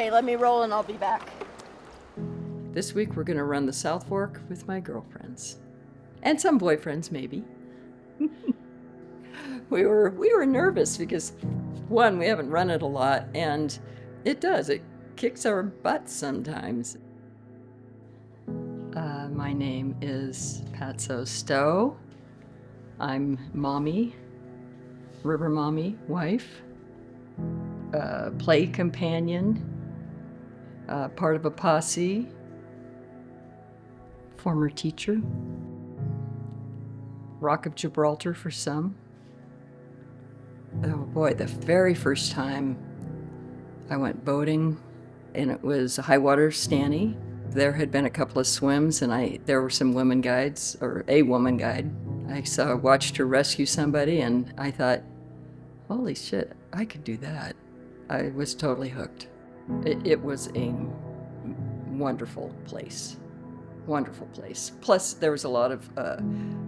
Okay, let me roll and I'll be back. This week we're going to run the South Fork with my girlfriends. And some boyfriends, maybe. We were nervous because, one, we haven't run it a lot, and it kicks our butts sometimes. My name is Patso Stow. I'm mommy, river mommy, wife, play companion, part of a posse, former teacher, Rock of Gibraltar for some. Oh boy, the very first time I went boating, and it was a high water Stani. There had been a couple of swims, and there were some women guides, or a woman guide. I watched her rescue somebody, and I thought, holy shit, I could do that. I was totally hooked. It was a wonderful place. Wonderful place. Plus, there was a lot of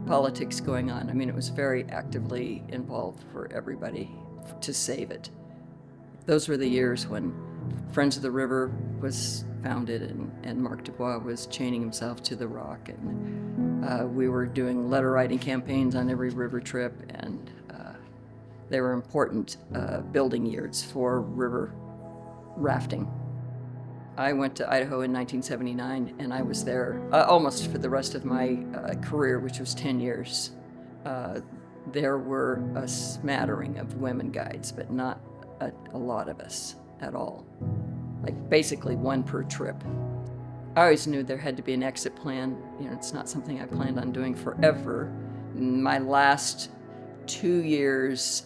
politics going on. I mean, it was very actively involved for everybody to save it. Those were the years when Friends of the River was founded, and Mark Dubois was chaining himself to the rock, and we were doing letter writing campaigns on every river trip, and they were important building years for river rafting. I went to Idaho in 1979, and I was there almost for the rest of my career, which was 10 years. There were a smattering of women guides, but not a lot of us at all. Like basically one per trip. I always knew there had to be an exit plan. You know, it's not something I planned on doing forever. In my last 2 years,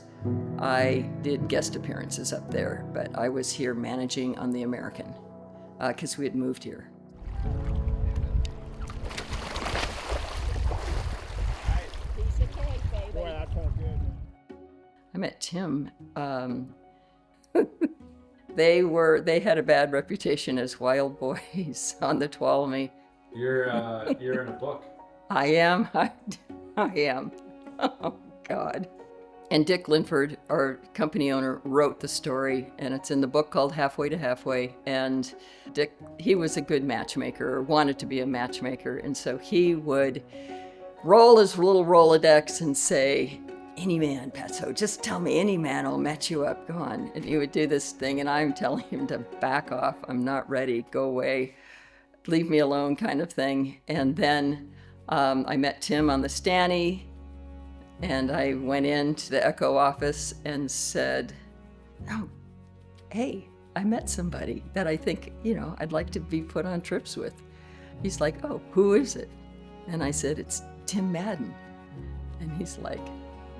I did guest appearances up there, but I was here managing on the American, because we had moved here. Piece of cake, baby. Boy, that felt good. I met Tim. They had a bad reputation as wild boys on the Tuolumne. You're in a book. I am. I am. Oh, God. And Dick Linford, our company owner, wrote the story, and it's in the book called Halfway to Halfway. And Dick, he was a good matchmaker, or wanted to be a matchmaker, and so he would roll his little Rolodex and say, any man, Patso, just tell me, any man will match you up, go on. And he would do this thing, and I'm telling him to back off, I'm not ready, go away, leave me alone kind of thing. And then I met Tim on the Stani, and I went into the Echo office and said, oh, hey, I met somebody that I think, I'd like to be put on trips with. He's like, oh, who is it? And I said, it's Tim Madden. And he's like,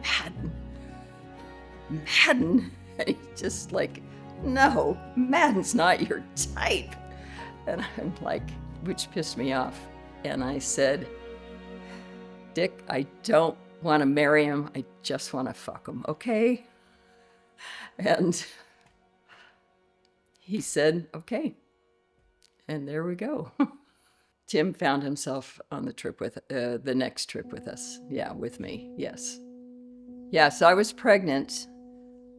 Madden? And he's just like, no, Madden's not your type. And I'm like, which pissed me off. And I said, Dick, I don't want to marry him. I just want to fuck him, okay? And he said, okay. And there we go. Tim found himself on the trip the next trip with us. Yeah, with me, yes. Yes, I was pregnant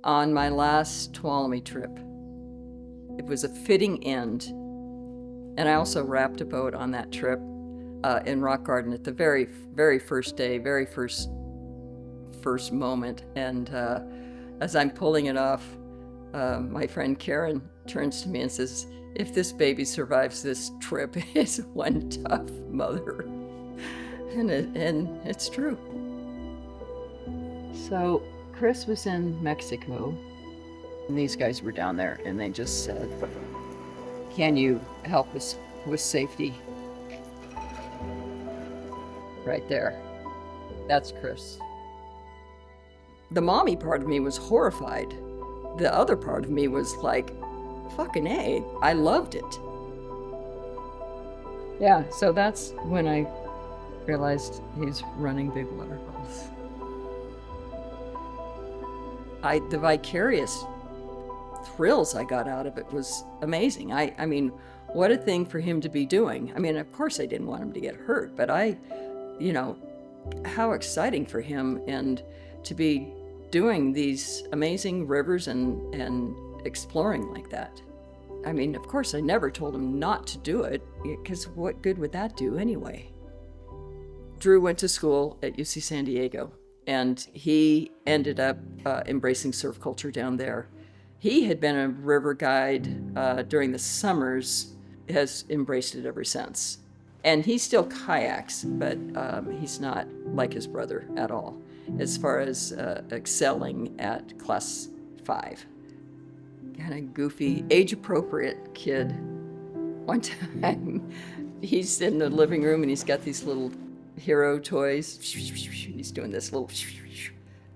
on my last Tuolumne trip. It was a fitting end. And I also wrapped a boat on that trip in Rock Garden at the very, very first day, very first moment. And as I'm pulling it off, my friend Karen turns to me and says, if this baby survives this trip, it's one tough mother. And it's true. So Chris was in Mexico, and these guys were down there, and they just said, can you help us with safety? Right there. That's Chris. The mommy part of me was horrified. The other part of me was like, fucking A, I loved it. Yeah, so that's when I realized he's running big waterfalls. The vicarious thrills I got out of it was amazing. I mean, what a thing for him to be doing. I mean, of course I didn't want him to get hurt, but how exciting for him, and to be doing these amazing rivers and exploring like that. I mean, of course, I never told him not to do it, because what good would that do anyway? Drew went to school at UC San Diego, and he ended up embracing surf culture down there. He had been a river guide during the summers, has embraced it ever since. And he still kayaks, but he's not like his brother at all, as far as excelling at class 5. Kind of goofy, age-appropriate kid. One time, he's in the living room and he's got these little hero toys. He's doing this little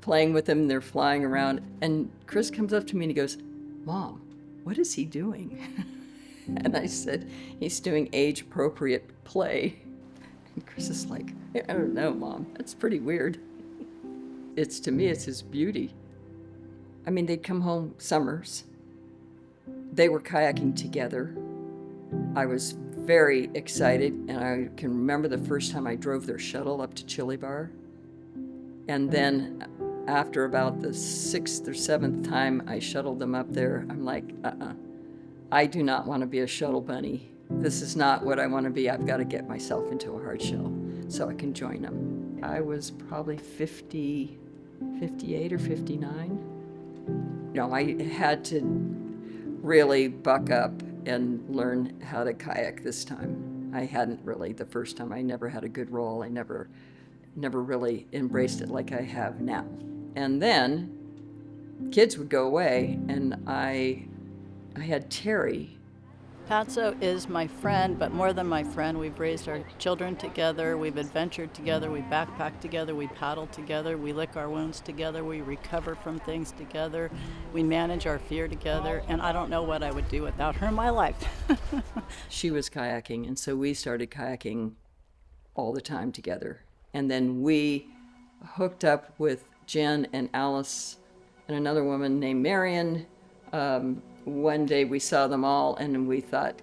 playing with them, they're flying around. And Chris comes up to me and he goes, "Mom, what is he doing?" And I said, "He's doing age-appropriate play." And Chris is like, "I don't know, Mom, that's pretty weird." To me, it's his beauty. I mean, they'd come home summers. They were kayaking together. I was very excited, and I can remember the first time I drove their shuttle up to Chili Bar. And then after about the 6th or 7th time I shuttled them up there, I'm like, I do not want to be a shuttle bunny. This is not what I want to be. I've got to get myself into a hard shell so I can join them. I was probably 58 or 59. I had to really buck up and learn how to kayak this time. I hadn't really the first time. I never had a good roll. I never really embraced it like I have now. And then kids would go away, and I had Terry. Patso is my friend, but more than my friend. We've raised our children together, we've adventured together, we backpack together, we paddle together, we lick our wounds together, we recover from things together, we manage our fear together, and I don't know what I would do without her in my life. She was kayaking, and so we started kayaking all the time together. And then we hooked up with Jen and Alice and another woman named Marion. One day we saw them all and we thought,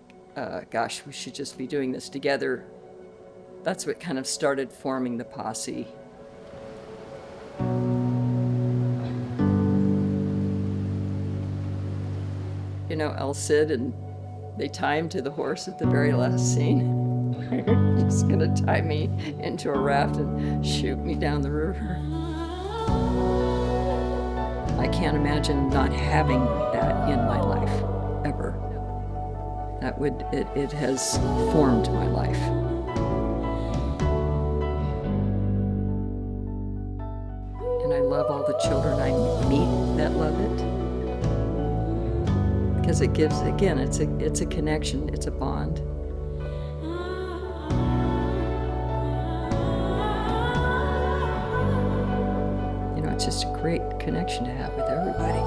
gosh, we should just be doing this together. That's what kind of started forming the posse. El Cid, and they tie him to the horse at the very last scene. He's gonna tie me into a raft and shoot me down the river. I can't imagine not having that in my life, ever. It has formed my life. And I love all the children I meet that love it. Because it gives, again, it's a connection, it's a bond. It's just a great connection to have with everybody.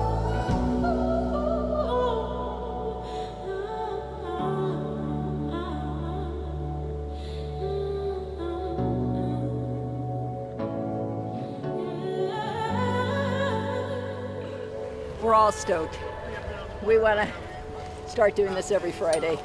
We're all stoked. We want to start doing this every Friday.